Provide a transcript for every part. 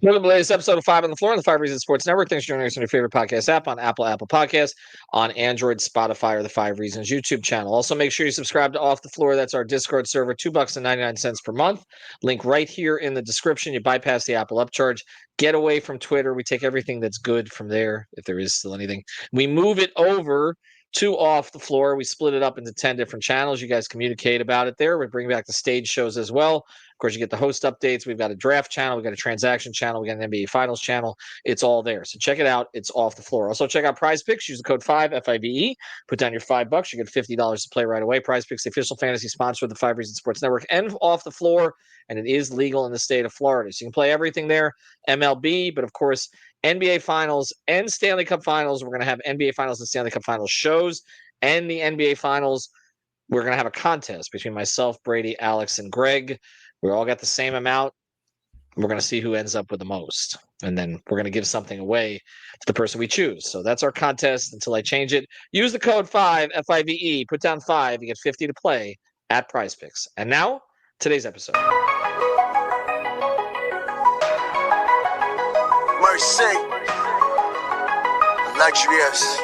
Welcome to the latest episode of Five on the Floor on the Five Reasons Sports Network. Thanks for joining us on your favorite podcast app on Apple Podcasts, on Android, Spotify, or the Five Reasons YouTube channel. Also, make sure you subscribe to Off the Floor. That's our Discord server, $2.99 per month. Link right here in the description. You bypass the Apple upcharge. Get away from Twitter. We take everything that's good from there, if there is still anything. We move it over to Off the Floor. We split it up into 10 different channels. You guys communicate about it there. We bring back the stage shows as well. Of course, you get the host updates. We've got a draft channel. We've got a transaction channel. We got an NBA Finals channel. It's all there. So check it out. It's Off the Floor. Also, check out Prize Picks. Use the code 5, FIVE. Put down your $5. You get $50 to play right away. Prize Picks, the official fantasy sponsor of the Five Reasons Sports Network and Off the Floor. And it is legal in the state of Florida. So you can play everything there. MLB, but of course, NBA Finals and Stanley Cup Finals. We're going to have NBA Finals and Stanley Cup Finals shows. And the NBA Finals, we're going to have a contest between myself, Brady, Alex, and Greg. We all got the same amount. We're going to see who ends up with the most. And then we're going to give something away to the person we choose. So that's our contest until I change it. Use the code 5, FIVE. Put down 5. You get 50 to play at Prize Picks. And now, today's episode. Mercy. Luxurious.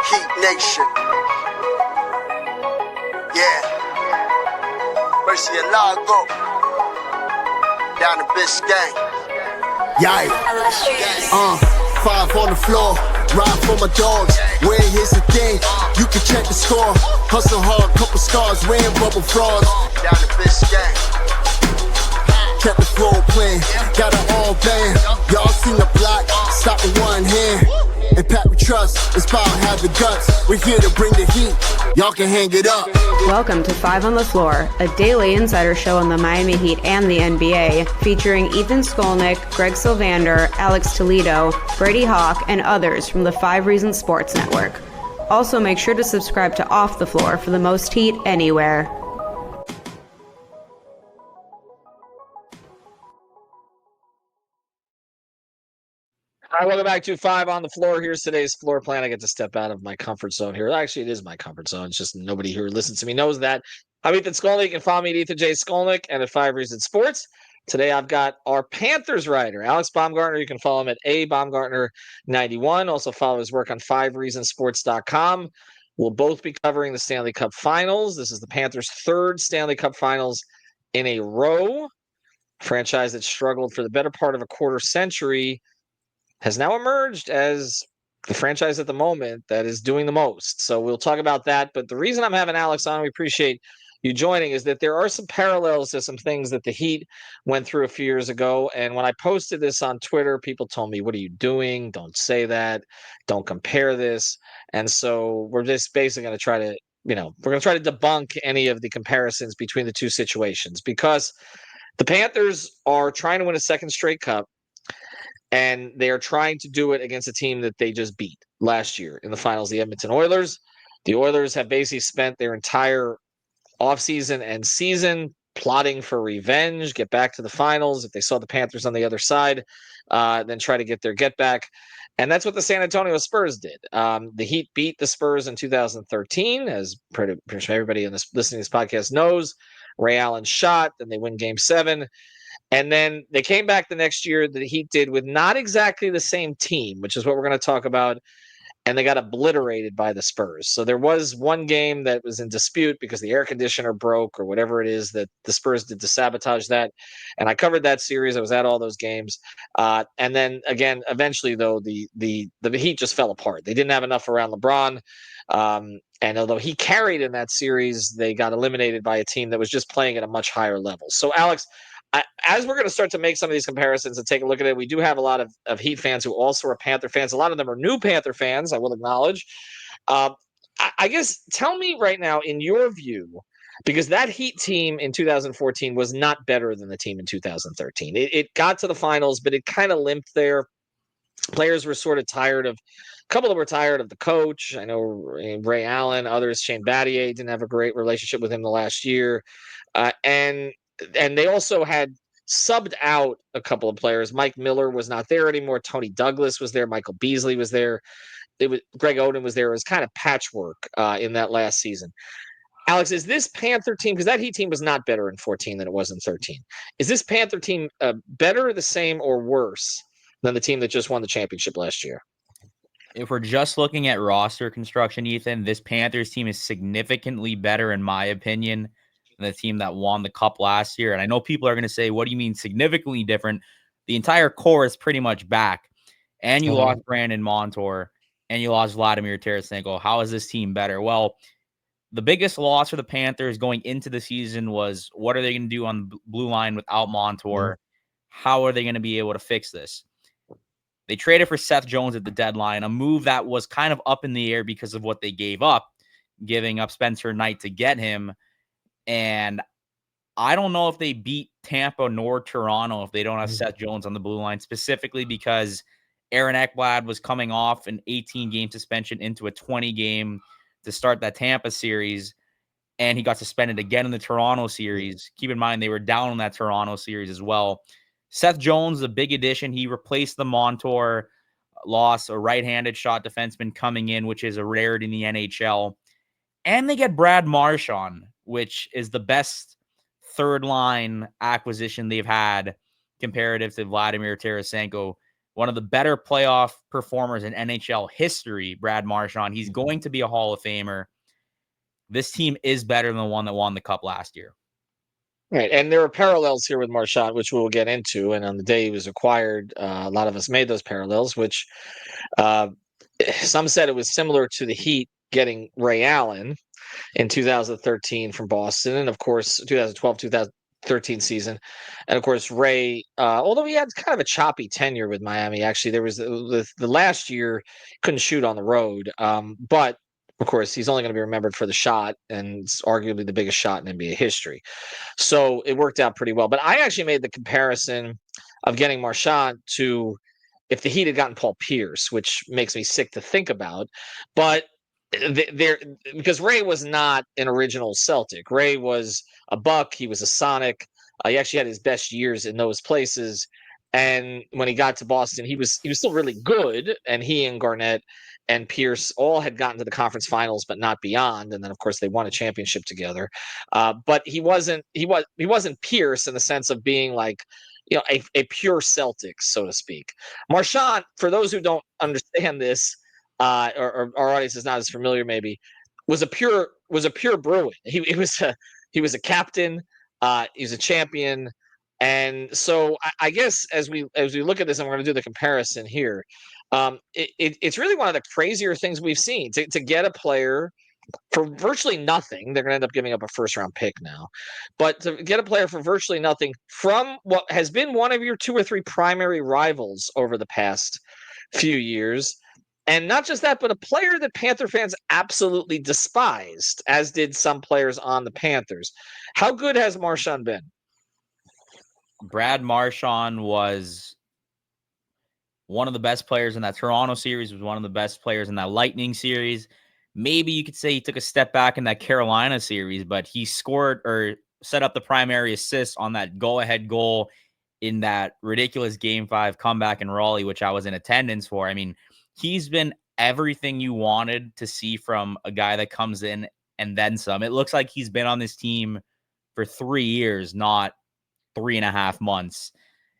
Heat Nation. Yeah. Mercy and Lago. Down to Biscayne. Yeah. Five on the floor. Ride for my dogs. Where here's the thing. You can check the score. Hustle hard, couple scars. Wearing bubble frauds. Down to Biscayne. Kept the floor playing. Got it all band. Y'all seen the block. Stop with one hand. And Pat we trust, it's power have the guts. We're here to bring the heat, y'all can hang it up. Welcome to Five on the Floor, a daily insider show on the Miami Heat and the NBA, featuring Ethan Skolnick, Greg Sylvander, Alex Toledo, Brady Hawk, and others from the Five Reasons Sports Network. Also, make sure to subscribe to Off the Floor for the most heat anywhere. All right, welcome back to Five on the Floor. Here's today's floor plan. I get to step out of my comfort zone here. Actually, it is my comfort zone. It's just nobody who listens to me knows that. I'm Ethan Skolnick. You can follow me at Ethan J. Skolnick and at Five Reasons Sports. Today, I've got our Panthers writer, Alex Baumgartner. You can follow him at Baumgartner91. Also, follow his work on FiveReasonsSports.com. We'll both be covering the Stanley Cup Finals. This is the Panthers' third Stanley Cup Finals in a row. Franchise that struggled for the better part of a quarter century has now emerged as the franchise at the moment that is doing the most. So we'll talk about that. But the reason I'm having Alex on, we appreciate you joining, is that there are some parallels to some things that the Heat went through a few years ago. And when I posted this on Twitter, people told me, what are you doing? Don't say that. Don't compare this. And so we're just basically going to try to, we're going to try to debunk any of the comparisons between the two situations, because the Panthers are trying to win a second straight cup. And they are trying to do it against a team that they just beat last year in the finals, the Edmonton Oilers. The Oilers have basically spent their entire offseason and season plotting for revenge, get back to the finals. If they saw the Panthers on the other side, then try to get their get back. And that's what the San Antonio Spurs did. The Heat beat the Spurs in 2013, as pretty much everybody in this listening to this podcast knows. Ray Allen shot, then they win Game 7. And then they came back the next year, the Heat did, with not exactly the same team, which is what we're going to talk about. And they got obliterated by the Spurs. So there was one game that was in dispute because the air conditioner broke or whatever it is that the Spurs did to sabotage that. And I covered that series. I was at all those games. And then again, eventually though, the Heat just fell apart. They didn't have enough around LeBron. And although he carried in that series, they got eliminated by a team that was just playing at a much higher level. So Alex, as we're going to start to make some of these comparisons and take a look at it, we do have a lot of Heat fans who also are Panther fans. A lot of them are new Panther fans, I will acknowledge. I guess, tell me right now, in your view, because that Heat team in 2014 was not better than the team in 2013. It got to the finals, but it kind of limped there. Players were sort of tired of, a couple of them were tired of the coach. I know Ray Allen, others, Shane Battier didn't have a great relationship with him the last year. And they also had subbed out a couple of players. Mike Miller was not there anymore. Tony Douglas was there. Michael Beasley was there. Greg Oden was there. It was kind of patchwork in that last season. Alex, is this Panther team, because that Heat team was not better in 14 than it was in 13. Is this Panther team better, the same, or worse than the team that just won the championship last year? If we're just looking at roster construction, Ethan, this Panthers team is significantly better, in my opinion, than the team that won the Cup last year. And I know people are going to say, what do you mean significantly different? The entire core is pretty much back. And you lost Brandon Montour, and you lost Vladimir Tarasenko. How is this team better? Well, the biggest loss for the Panthers going into the season was, what are they going to do on the blue line without Montour? How are they going to be able to fix this? They traded for Seth Jones at the deadline, a move that was kind of up in the air because of what they gave up, giving up Spencer Knight to get him. And I don't know if they beat Tampa nor Toronto if they don't have Seth Jones on the blue line, specifically because Aaron Ekblad was coming off an 18-game suspension into a 20-game to start that Tampa series, and he got suspended again in the Toronto series. Keep in mind, they were down in that Toronto series as well. Seth Jones, a big addition. He replaced the Montour loss, a right-handed shot defenseman coming in, which is a rarity in the NHL. And they get Brad Marchand, which is the best third-line acquisition they've had comparative to Vladimir Tarasenko. One of the better playoff performers in NHL history, Brad Marchand. He's going to be a Hall of Famer. This team is better than the one that won the Cup last year. Right, and there are parallels here with Marchand, which we'll get into. And on the day he was acquired, a lot of us made those parallels, which some said it was similar to the Heat getting Ray Allen in 2013 from Boston, and of course 2012-2013 season. And of course Ray, although he had kind of a choppy tenure with Miami, actually there was the last year couldn't shoot on the road, but of course he's only going to be remembered for the shot, and it's arguably the biggest shot in NBA history. So it worked out pretty well. But I actually made the comparison of getting Marchand to if the Heat had gotten Paul Pierce, which makes me sick to think about. But there, because Ray was not an original Celtic. Ray was a Buck. He was a Sonic. He actually had his best years in those places. And when he got to Boston, he was still really good. And he and Garnett and Pierce all had gotten to the conference finals, but not beyond. And then, of course, they won a championship together. But he wasn't Pierce in the sense of being like, a pure Celtic, so to speak. Marchand, for those who don't understand this, or our audience is not as familiar, maybe, was a pure Bruin. He was a captain. He was a champion. And so I guess as we look at this, and we're going to do the comparison here, it's really one of the crazier things we've seen to get a player for virtually nothing. They're going to end up giving up a first-round pick now, but to get a player for virtually nothing from what has been one of your two or three primary rivals over the past few years. And not just that, but a player that Panther fans absolutely despised, as did some players on the Panthers. How good has Marchand been? Brad Marchand was one of the best players in that Toronto series, was one of the best players in that Lightning series. Maybe you could say he took a step back in that Carolina series, but he scored or set up the primary assist on that go-ahead goal in that ridiculous Game 5 comeback in Raleigh, which I was in attendance for. I mean, he's been everything you wanted to see from a guy that comes in and then some. It looks like he's been on this team for 3 years, not 3.5 months.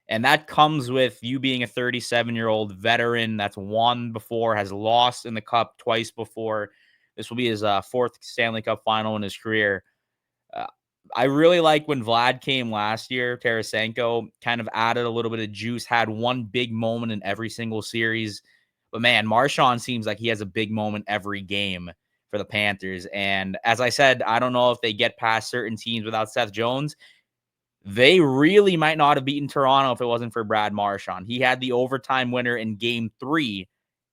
And that comes with you being a 37-year-old veteran that's won before, has lost in the Cup twice before. This will be his fourth Stanley Cup final in his career. I really like when Vlad came last year. Tarasenko kind of added a little bit of juice, had one big moment in every single series. But man, Marchand seems like he has a big moment every game for the Panthers. And as I said, I don't know if they get past certain teams without Seth Jones. They really might not have beaten Toronto if it wasn't for Brad Marchand. He had the overtime winner in Game 3.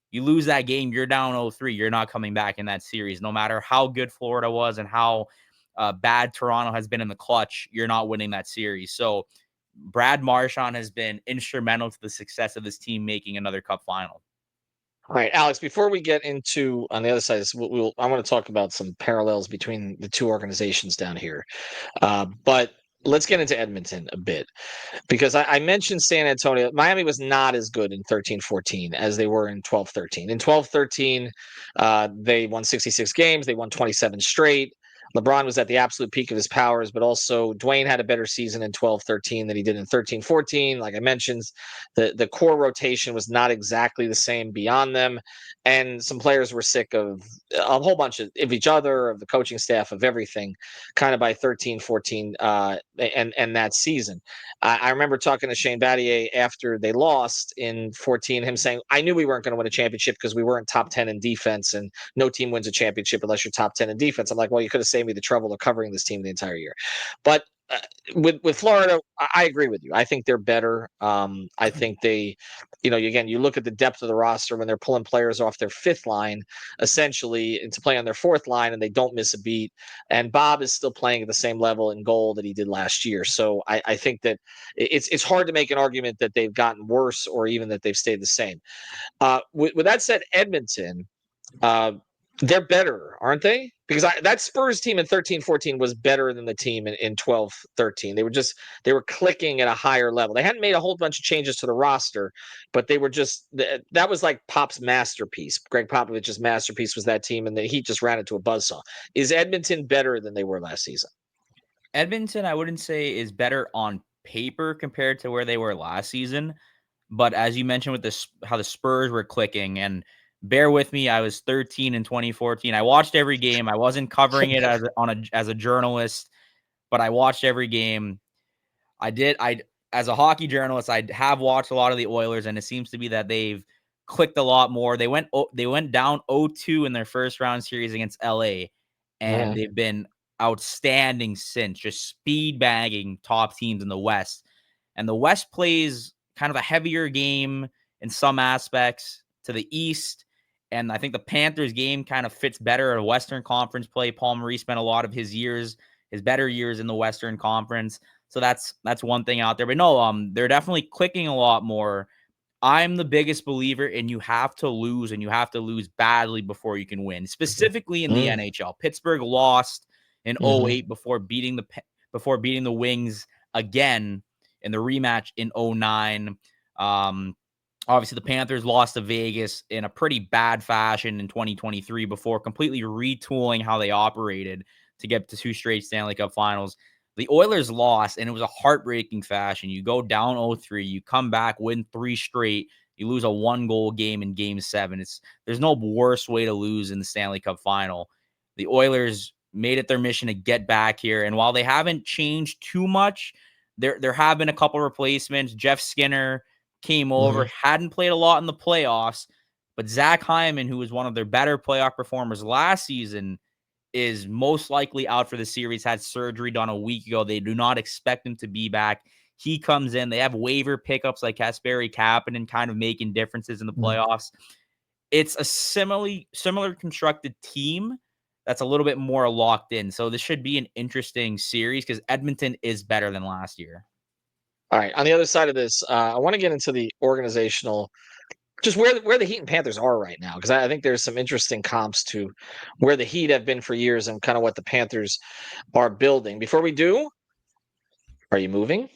You lose that game, you're down 0-3. You're not coming back in that series. No matter how good Florida was and how bad Toronto has been in the clutch, you're not winning that series. So Brad Marchand has been instrumental to the success of this team making another Cup final. All right, Alex, before we get into on the other side, I want to talk about some parallels between the two organizations down here. But let's get into Edmonton a bit, because I mentioned San Antonio. Miami was not as good in 13-14 as they were in 12-13. In 12-13, they won 66 games. They won 27 straight. LeBron was at the absolute peak of his powers, but also Dwayne had a better season in 12-13 than he did in 13-14. Like I mentioned, the core rotation was not exactly the same beyond them. And some players were sick of a whole bunch of each other, of the coaching staff, of everything, kind of by 13-14 and that season. I remember talking to Shane Battier after they lost in 14, him saying, I knew we weren't going to win a championship because we weren't top 10 in defense, and no team wins a championship unless you're top 10 in defense. I'm like, well, you could have saved me the trouble of covering this team the entire year. But with Florida, I agree with you. I think they're better. I think they, again, you look at the depth of the roster when they're pulling players off their fifth line, essentially, and to play on their fourth line, and they don't miss a beat. And Bob is still playing at the same level in goal that he did last year. So I think that it's hard to make an argument that they've gotten worse or even that they've stayed the same. With that said, Edmonton, they're better, aren't they? Because that Spurs team in 13-14 was better than the team in 12-13. They were clicking at a higher level. They hadn't made a whole bunch of changes to the roster, but they were that was like Pop's masterpiece. Greg Popovich's masterpiece was that team, and the Heat just ran into a buzzsaw. Is Edmonton better than they were last season? Edmonton, I wouldn't say is better on paper compared to where they were last season. But as you mentioned with this, how the Spurs were clicking, and bear with me, I was 13 in 2014. I watched every game. I wasn't covering it as a journalist, but I watched every game. As a hockey journalist, I have watched a lot of the Oilers, and it seems to be that they've clicked a lot more. They went down 0-2 in their first round series against LA, and they've been outstanding since, just speed bagging top teams in the West. And the West plays kind of a heavier game in some aspects to the East. And I think the Panthers game kind of fits better at a Western Conference play. Paul Marie spent a lot of his better years in the Western Conference. So that's one thing out there. But no, they're definitely clicking a lot more. I'm the biggest believer in you have to lose, and you have to lose badly before you can win, specifically in the NHL. Pittsburgh lost in 08 before beating the Wings again in the rematch in 09. Obviously, the Panthers lost to Vegas in a pretty bad fashion in 2023 before completely retooling how they operated to get to 2 straight Stanley Cup Finals. The Oilers lost, and it was a heartbreaking fashion. You go down 0-3, you come back, win 3 straight, you lose a 1-goal game in Game 7. There's no worse way to lose in the Stanley Cup Final. The Oilers made it their mission to get back here, and while they haven't changed too much, there have been a couple replacements. Jeff Skinner came over, hadn't played a lot in the playoffs, but Zach Hyman, who was one of their better playoff performers last season, is most likely out for the series, had surgery done a week ago. They do not expect him to be back. He comes in. They have waiver pickups like Kasperi Kapanen kind of making differences in the playoffs. It's a similar constructed team that's a little bit more locked in. So this should be an interesting series because Edmonton is better than last year. All right. On the other side of this, I want to get into the organizational, just where the Heat and Panthers are right now, because I think there's some interesting comps to where the Heat have been for years and kind of what the Panthers are building. Before we do, are you moving?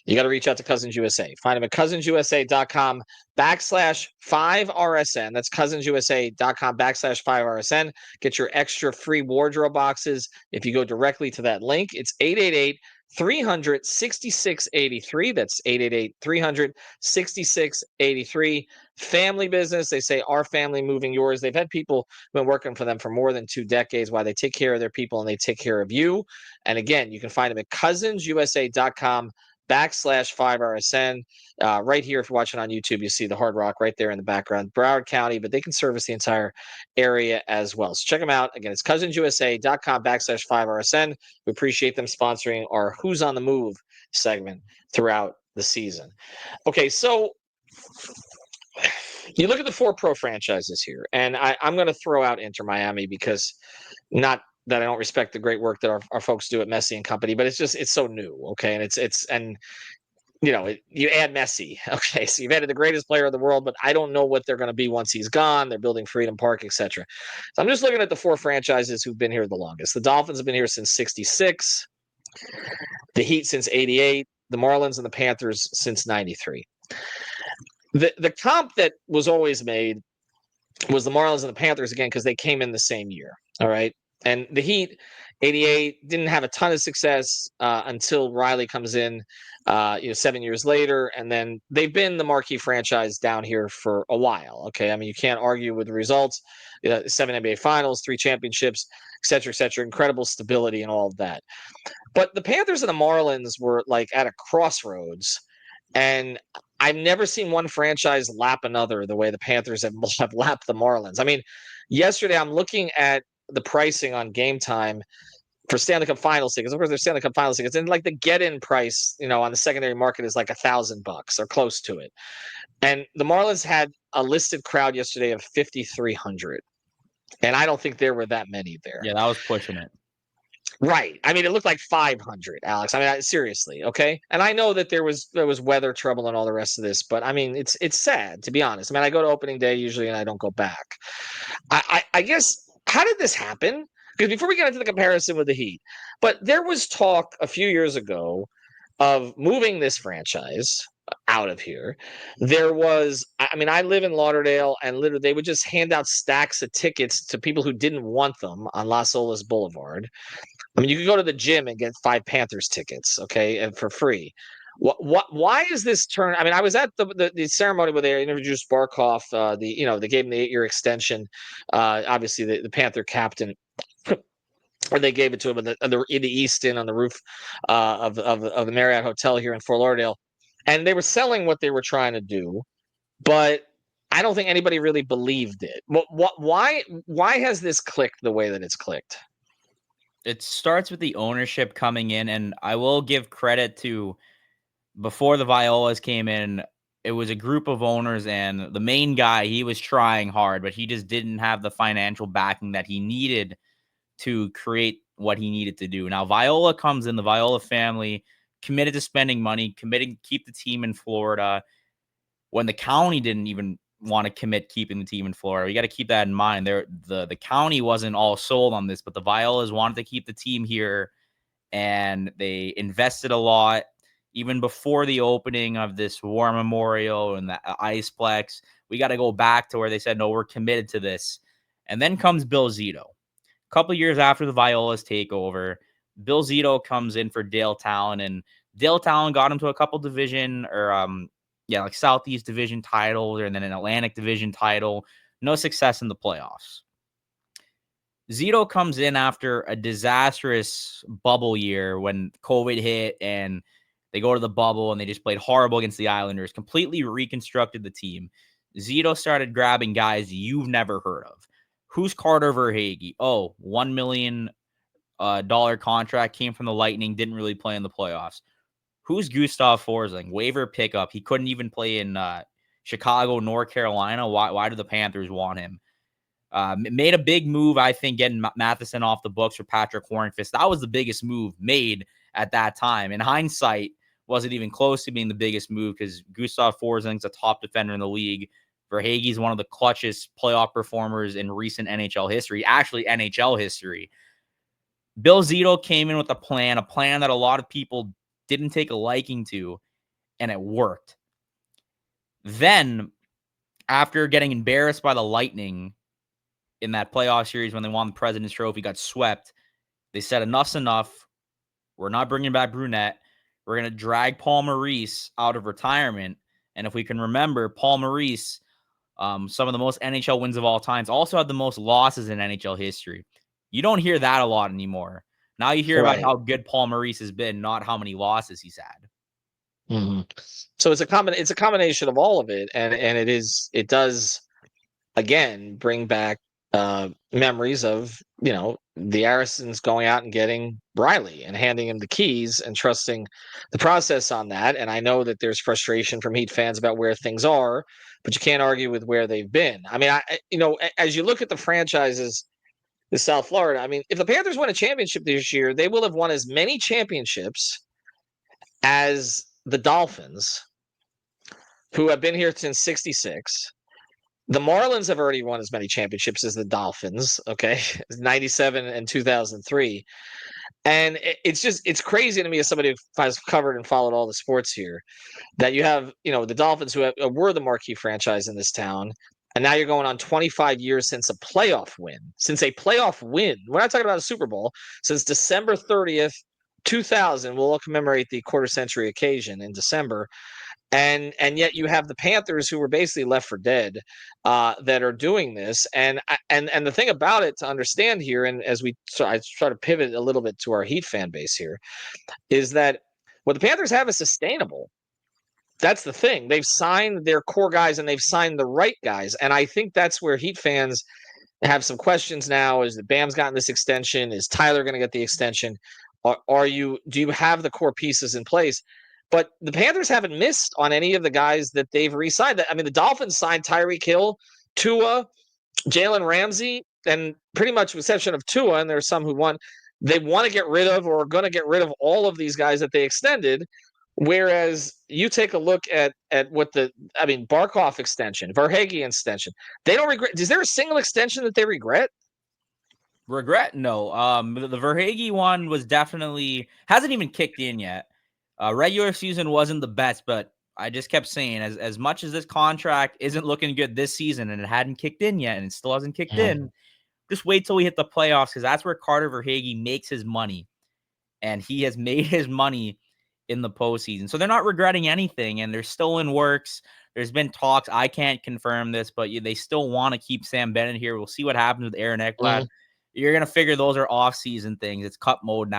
You got to reach out to Cousins USA. Find them at cousinsusa.com/5RSN. That's cousinsusa.com/5RSN. Get your extra free wardrobe boxes. If you go directly to that link, it's 888-300-6683. That's 888-300-6683. Family business. They say our family moving yours. They've had people been working for them for more than 2 decades. Why they take care of their people and they take care of you. And again, you can find them at cousinsusa.com/5RSN. Right here, if you're watching on YouTube, you see the Hard Rock right there in the background, Broward County, but they can service the entire area as well. So check them out. Again, it's cousinsusa.com/5RSN. We appreciate them sponsoring our Who's on the Move segment throughout the season. Okay, so you look at the 4 pro franchises here, and I'm going to throw out Inter Miami because not that I don't respect the great work that our folks do at Messi and company, but it's so new. Okay. And you add Messi. Okay. So you've added the greatest player in the world, but I don't know what they're going to be once he's gone. They're building Freedom Park, etc. So I'm just looking at the 4 franchises who've been here the longest. The Dolphins have been here since 66, the Heat since 88, the Marlins and the Panthers since 93. The comp that was always made was the Marlins and the Panthers again, because they came in the same year. All right. And the Heat, 88, didn't have a ton of success until Riley comes in, 7 years later. And then they've been the marquee franchise down here for a while. Okay. I mean, you can't argue with the results. 7 NBA finals, 3 championships, et cetera, et cetera. Incredible stability and all of that. But the Panthers and the Marlins were like at a crossroads. And I've never seen one franchise lap another the way the Panthers have lapped the Marlins. I mean, yesterday I'm looking at the pricing on Game Time for Stanley Cup Finals tickets. Of course, there's Stanley Cup Finals tickets, and like the get-in price, on the secondary market is like $1,000 or close to it. And the Marlins had a listed crowd yesterday of 5,300, and I don't think there were that many there. Yeah, that was pushing it. Right. I mean, it looked like 500, Alex. I mean, seriously, okay? And I know that there was weather trouble and all the rest of this, but I mean, it's sad, to be honest. I mean, I go to opening day usually and I don't go back. I guess, how did this happen? Because before we get into the comparison with the Heat, but there was talk a few years ago of moving this franchise out of here. There was, I mean, I live in Lauderdale, and literally they would just hand out stacks of tickets to people who didn't want them on Las Olas Boulevard. I mean, you could go to the gym and get 5 Panthers tickets, okay, and for free. Why is this turn? I mean, I was at the ceremony where they introduced Barkov. They gave him the 8-year extension. Obviously, the Panther captain, or they gave it to him in the East Inn on the roof of the Marriott Hotel here in Fort Lauderdale, and they were selling what they were trying to do, but I don't think anybody really believed it. Why has this clicked the way that it's clicked? It starts with the ownership coming in, and I will give credit to, before the Violas came in, it was a group of owners, and the main guy, he was trying hard, but he just didn't have the financial backing that he needed to create what he needed to do. Now, Viola comes in, the Viola family, committed to spending money, committed to keep the team in Florida, when the county didn't even want to commit keeping the team in Florida. We got to keep that in mind. The county wasn't all sold on this, but the Violas wanted to keep the team here, and they invested a lot. Even before the opening of this War Memorial and the Iceplex, we got to go back to where they said, no, we're committed to this. And then comes Bill Zito. A couple of years after the Violas takeover, Bill Zito comes in for Dale Talon, and Dale Talon got him to a couple like Southeast Division titles, and then an Atlantic Division title. No success in the playoffs. Zito comes in after a disastrous bubble year when COVID hit, and they go to the bubble and they just played horrible against the Islanders, completely reconstructed the team. Zito started grabbing guys you've never heard of. Who's Carter Verhaeghe? Oh, $1 million contract, came from the Lightning, didn't really play in the playoffs. Who's Gustav Forsling? Waiver pickup. He couldn't even play in Chicago, North Carolina. Why do the Panthers want him? Made a big move, I think, getting Matheson off the books for Patrick Hornqvist. That was the biggest move made at that time. In hindsight, wasn't even close to being the biggest move because Gustav Forsling's a top defender in the league. Verhaeghe's one of the clutchest playoff performers in recent NHL history, actually NHL history. Bill Zito came in with a plan that a lot of people didn't take a liking to, and it worked. Then, after getting embarrassed by the Lightning in that playoff series when they won the President's Trophy, got swept, they said enough's enough. We're not bringing back Brunette. We're going to drag Paul Maurice out of retirement. And if we can remember, Paul Maurice, some of the most NHL wins of all times, also had the most losses in NHL history. You don't hear that a lot anymore. Now you hear about how good Paul Maurice has been, not how many losses he's had. Mm-hmm. So it's a combination of all of it, and it does again bring back memories of the Arisons going out and getting Riley and handing him the keys and trusting the process on that. And I know that there's frustration from Heat fans about where things are, but you can't argue with where they've been. I mean, as you look at the franchises in South Florida, I mean, if the Panthers win a championship this year, they will have won as many championships as the Dolphins, who have been here since '66. The Marlins have already won as many championships as the Dolphins, okay? 97 and 2003. And it's crazy to me as somebody who has covered and followed all the sports here that you have, the Dolphins who were the marquee franchise in this town, And now you're going on 25 years since a playoff win. Since a playoff win. We're not talking about a Super Bowl. Since December 30th, 2000, we'll all commemorate the quarter century occasion in December. And yet you have the Panthers, who were basically left for dead, that are doing this. And the thing about it to understand here, and as I try to pivot a little bit to our Heat fan base here, is that what the Panthers have is sustainable. That's the thing. They've signed their core guys and they've signed the right guys. And I think that's where Heat fans have some questions now. Is that Bam's gotten this extension? Is Tyler going to get the extension? Do you have the core pieces in place? But the Panthers haven't missed on any of the guys that they've re-signed. I mean, the Dolphins signed Tyreek Hill, Tua, Jalen Ramsey, and pretty much with exception of Tua, and there's some who they want to get rid of or are going to get rid of all of these guys that they extended. Whereas you take a look at what Barkov extension, Verhaeghe extension, they don't regret. Is there a single extension that they regret? Regret? No. The Verhaeghe one was definitely hasn't even kicked in yet. Regular season wasn't the best, but I just kept saying as much as this contract isn't looking good this season and it hadn't kicked in yet and it still hasn't kicked in, just wait till we hit the playoffs because that's where Carter Verhaeghe makes his money. And he has made his money in the postseason. So they're not regretting anything, and they're still in works. There's been talks. I can't confirm this, but they still want to keep Sam Bennett here. We'll see what happens with Aaron Ekblad. You're going to figure those are off-season things. It's cup mode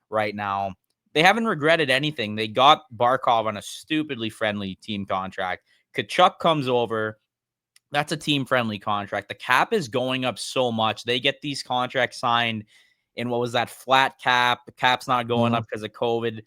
right now. They haven't regretted anything. They got Barkov on a stupidly friendly team contract. Kachuk comes over. That's a team-friendly contract. The cap is going up so much. They get these contracts signed in what was that flat cap. The cap's not going up because of COVID.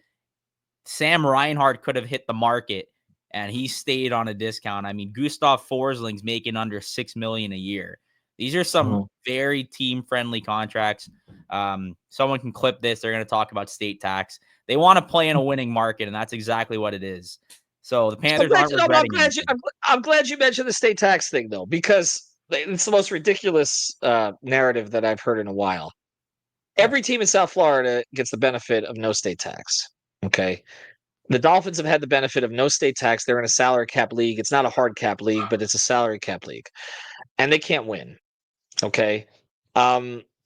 Sam Reinhart could have hit the market, and he stayed on a discount. I mean, Gustav Forsling's making under $6 million a year. These are some very team-friendly contracts. Someone can clip this. They're going to talk about state tax. They want to play in a winning market, and that's exactly what it is. So the Panthers aren't regretting it. I'm glad you mentioned the state tax thing, though, because it's the most ridiculous narrative that I've heard in a while. Every team in South Florida gets the benefit of no state tax. Okay. The Dolphins have had the benefit of no state tax. They're in a salary cap league. It's not a hard cap league, but it's a salary cap league. And they can't win. Okay.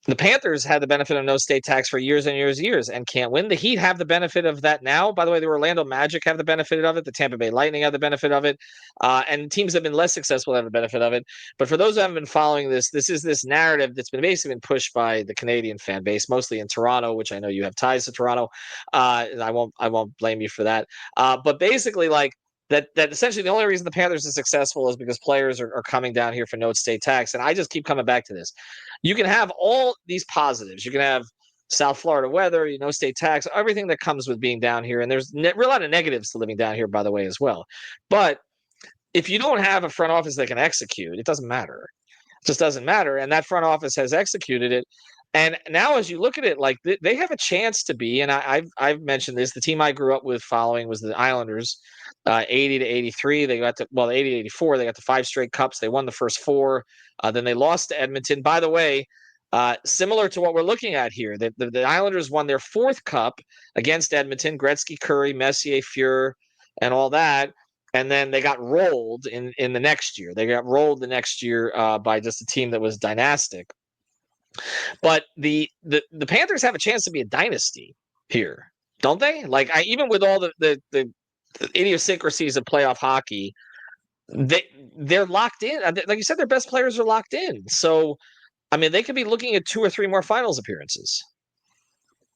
The Panthers had the benefit of no state tax for years and years and years and can't win. The Heat have the benefit of that now. By the way, the Orlando Magic have the benefit of it. The Tampa Bay Lightning have the benefit of it. And teams that have been less successful have the benefit of it. But for those who haven't been following this, this is this narrative that's been basically been pushed by the Canadian fan base, mostly in Toronto, which I know you have ties to Toronto. And I won't blame you for that. But basically, like, that essentially the only reason the Panthers are successful is because players are coming down here for no state tax. And I just keep coming back to this. You can have all these positives. You can have South Florida weather, no state tax, everything that comes with being down here. And there's a lot of negatives to living down here, by the way, as well. But if you don't have a front office that can execute, it doesn't matter. It just doesn't matter. And that front office has executed it. And now as you look at it, like they have a chance to be, and I've mentioned this, the team I grew up with following was the Islanders, 80 to 83. They got to, 80 to 84. They got to 5 straight cups. They won the first 4. Then they lost to Edmonton. By the way, similar to what we're looking at here, the Islanders won their 4th cup against Edmonton, Gretzky, Curry, Messier, Fuhr, and all that. And then they got rolled in the next year. They got rolled the next year by just a team that was dynastic. But the Panthers have a chance to be a dynasty here, don't they? Like, even with all the idiosyncrasies of playoff hockey, they're locked in. Like you said, their best players are locked in. So, I mean, they could be looking at 2 or 3 more finals appearances.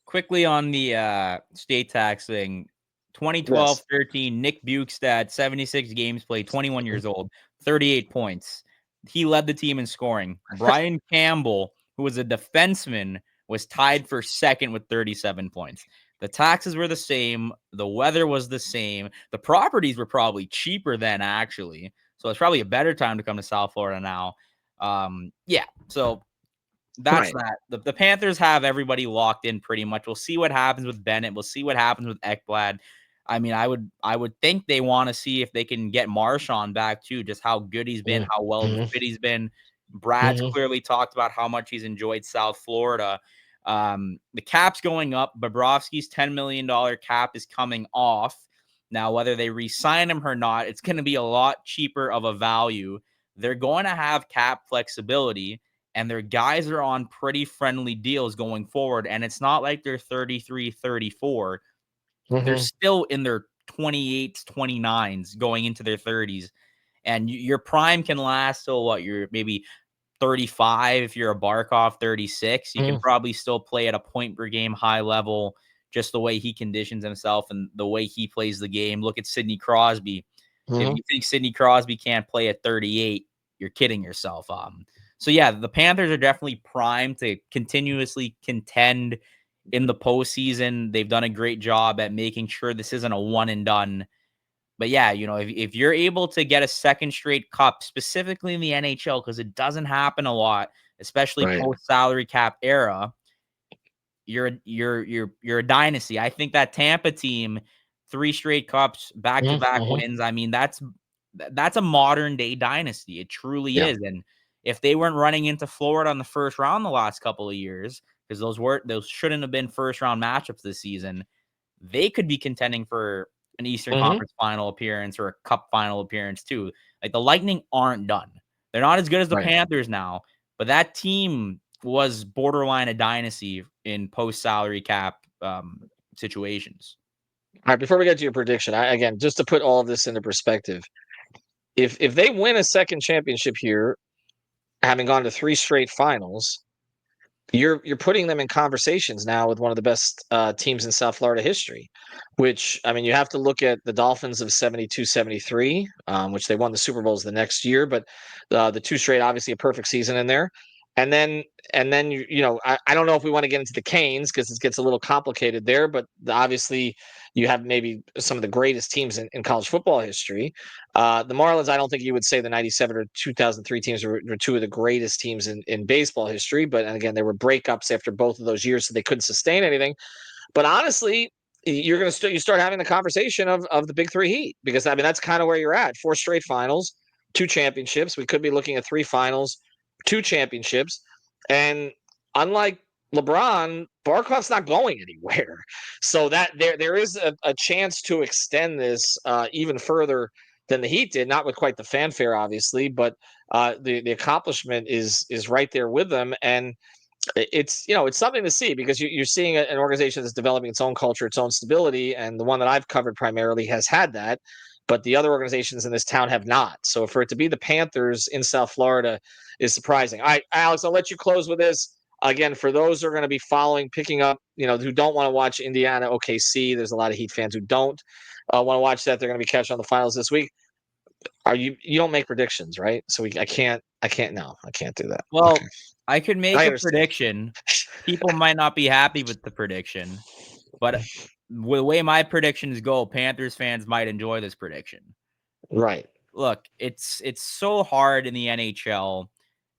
Quickly on the state tax thing, 2012-13, Nick Bukestad, 76 games played, 21 years old, 38 points. He led the team in scoring. Brian Campbell, who was a defenseman, was tied for second with 37 points. The taxes were the same. The weather was the same. The properties were probably cheaper then, actually. So it's probably a better time to come to South Florida now. So that's right. That. The Panthers have everybody locked in pretty much. We'll see what happens with Bennett. We'll see what happens with Ekblad. I mean, I would think they want to see if they can get Marchand back too, just how good he's been, how well fit he's been. Brad's clearly talked about how much he's enjoyed South Florida. The cap's going up. Bobrovsky's $10 million cap is coming off. Now, whether they re-sign him or not, it's going to be a lot cheaper of a value they're going to have cap flexibility, and their guys are on pretty friendly deals going forward. And it's not like they're 33, 34. They're still in their 28s, 29s going into their 30s. And your prime can last till what? You're maybe 35. If you're a Barkov, 36. You can probably still play at a point per game high level, just the way he conditions himself and the way he plays the game. Look at Sidney Crosby. If you think Sidney Crosby can't play at 38, you're kidding yourself. So yeah, the Panthers are definitely primed to continuously contend in the postseason. They've done a great job at making sure this isn't a one and done. But yeah, if you're able to get a second straight cup, specifically in the NHL, because it doesn't happen a lot, especially post salary cap era, you're a dynasty. I think that Tampa team, 3 straight cups, back-to-back wins. I mean, that's a modern day dynasty. It truly is. And if they weren't running into Florida on the first round the last couple of years, because those shouldn't have been first round matchups this season, they could be contending for an Eastern Conference final appearance or a cup final appearance too. Like, the Lightning aren't done. They're not as good as the Panthers now, but that team was borderline a dynasty in post salary cap situations. All right, before we get to your prediction, again, just to put all of this into perspective, if they win a second championship here, having gone to 3 straight finals, you're putting them in conversations now with one of the best teams in South Florida history, which, I mean, you have to look at the Dolphins of 72, 73, which they won the Super Bowls the next year, but the 2 straight, obviously a perfect season in there. And then I don't know if we want to get into the Canes because it gets a little complicated there, but obviously you have maybe some of the greatest teams in college football history. The Marlins, I don't think you would say the 97 or 2003 teams were 2 of the greatest teams in baseball history, but again, there were breakups after both of those years, so they couldn't sustain anything. But honestly, you're going to you start having the conversation of the Big Three Heat, because I mean that's kind of where you're at. 4 straight finals, 2 championships. We could be looking at 3 finals, 2 championships, and unlike LeBron, Barkov's not going anywhere. So that there is a chance to extend this even further than the Heat did, not with quite the fanfare, obviously, but the accomplishment is right there with them. And it's something to see, because you're seeing an organization that's developing its own culture, its own stability, and the one that I've covered primarily has had that, but the other organizations in this town have not. So for it to be the Panthers in South Florida is surprising. All right, Alex, I'll let you close with this. Again, for those who are going to be picking up, who don't want to watch Indiana OKC, there's a lot of Heat fans who don't want to watch that. They're going to be catching on the finals this week. You don't make predictions, right? So I can't do that. Well, okay. I could make a prediction. People might not be happy with the prediction, but the way my predictions go, Panthers fans might enjoy this prediction. Right. Look, it's so hard in the NHL,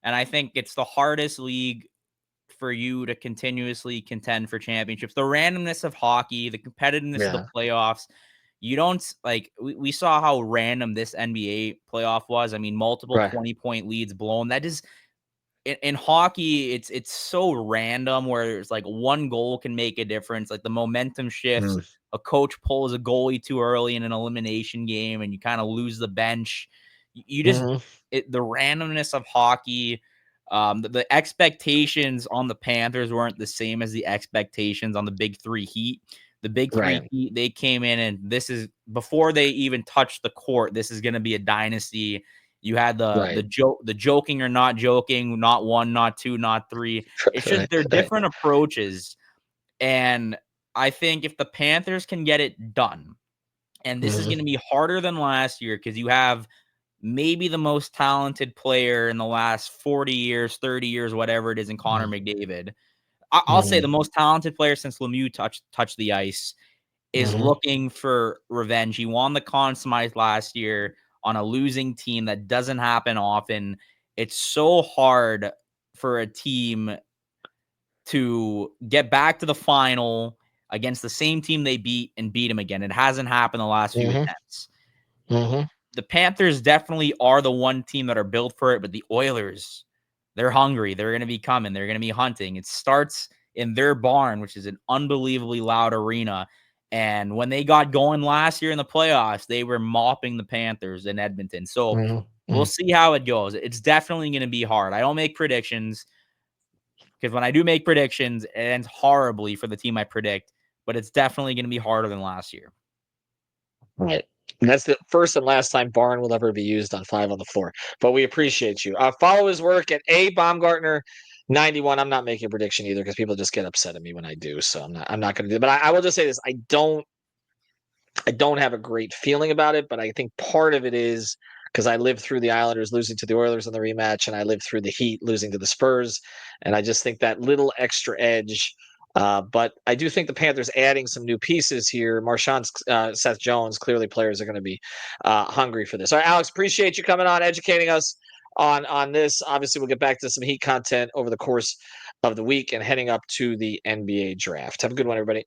and I think it's the hardest league for you to continuously contend for championships. The randomness of hockey, the competitiveness of the playoffs. You don't we saw how random this NBA playoff was. I mean, multiple 20-point leads blown. That is, in hockey, it's so random, where it's like one goal can make a difference. Like, the momentum shifts. A coach pulls a goalie too early in an elimination game, and you kind of lose the bench. You just the randomness of hockey. The expectations on the Panthers weren't the same as the expectations on the Big Three Heat. The Big Three Heat, they came in, and this is before they even touched the court. This is going to be a dynasty. You had the joking or not joking, not 1, not 2, not 3. It's just they're different approaches. And I think if the Panthers can get it done, and this is going to be harder than last year, because you have maybe the most talented player in the last 40 years, 30 years, whatever it is, in Connor McDavid. I'll say the most talented player since Lemieux touched the ice is looking for revenge. He won the Conn Smythe last year on a losing team. That doesn't happen often. It's so hard for a team to get back to the final against the same team they beat and beat them again. It hasn't happened the last few attempts. The Panthers definitely are the one team that are built for it, but the Oilers, they're hungry. They're going to be coming. They're going to be hunting. It starts in their barn, which is an unbelievably loud arena. And when they got going last year in the playoffs, they were mopping the Panthers in Edmonton. So we'll see how it goes. It's definitely going to be hard. I don't make predictions because when I do make predictions, it ends horribly for the team I predict, but it's definitely going to be harder than last year. Right. And that's the first and last time Barn will ever be used on 5 on the Floor. But we appreciate you. Follow his work at A Baumgartner 91. I'm not making a prediction either because people just get upset at me when I do. So I'm not going to do it. But I will just say this. I don't have a great feeling about it, but I think part of it is because I lived through the Islanders losing to the Oilers in the rematch, and I lived through the Heat losing to the Spurs. And I just think that little extra edge. But I do think the Panthers adding some new pieces here. Marchand, Seth Jones, clearly players are going to be hungry for this. All right, Alex, appreciate you coming on, educating us on this. Obviously, we'll get back to some Heat content over the course of the week and heading up to the NBA draft. Have a good one, everybody.